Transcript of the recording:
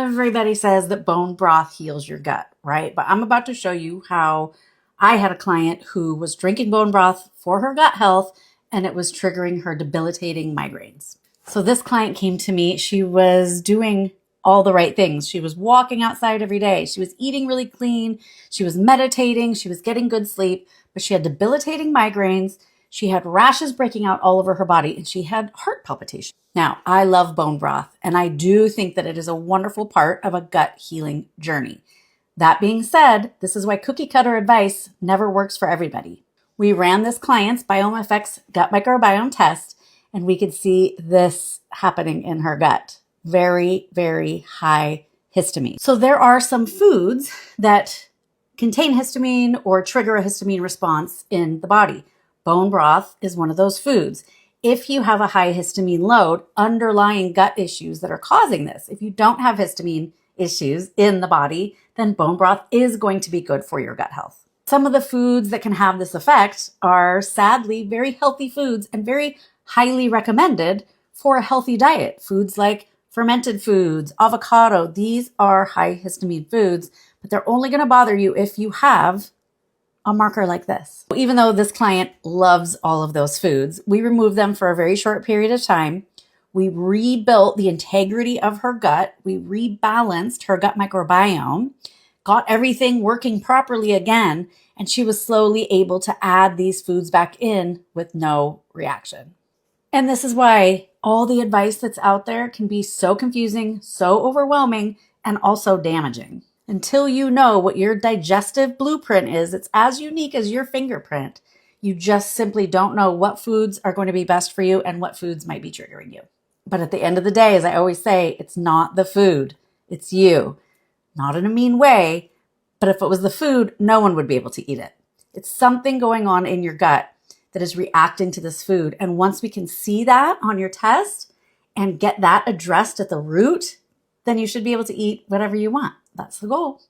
Everybody says that bone broth heals your gut, right? But I'm about to show you how I had a client who was drinking bone broth for her gut health, and it was triggering her debilitating migraines. So this client came to me. She was doing all the right things. She was walking outside every day. She was eating really clean. She was meditating. She was getting good sleep, but she had debilitating migraines. She had rashes breaking out all over her body, and she had heart palpitations. Now, I love bone broth, and I do think that it is a wonderful part of a gut healing journey. That being said, this is why cookie cutter advice never works for everybody. We ran this client's BiomeFX gut microbiome test, and we could see this happening in her gut. Very, very high histamine. So there are some foods that contain histamine or trigger a histamine response in the body. Bone broth is one of those foods. If you have a high histamine load, underlying gut issues that are causing this, if you don't have histamine issues in the body, then bone broth is going to be good for your gut health. Some of the foods that can have this effect are sadly very healthy foods and very highly recommended for a healthy diet. Foods like fermented foods, avocado, these are high histamine foods, but they're only going to bother you if you have a marker like this. Even though this client loves all of those foods, we removed them for a very short period of time. We rebuilt the integrity of her gut. We rebalanced her gut microbiome, got everything working properly again, and she was slowly able to add these foods back in with no reaction. And this is why all the advice that's out there can be so confusing, so overwhelming, and also damaging. Until you know what your digestive blueprint is, it's as unique as your fingerprint. You just simply don't know what foods are going to be best for you and what foods might be triggering you. But at the end of the day, as I always say, it's not the food, it's you. Not in a mean way, but if it was the food, no one would be able to eat it. It's something going on in your gut that is reacting to this food. And once we can see that on your test and get that addressed at the root, then you should be able to eat whatever you want. That's the goal.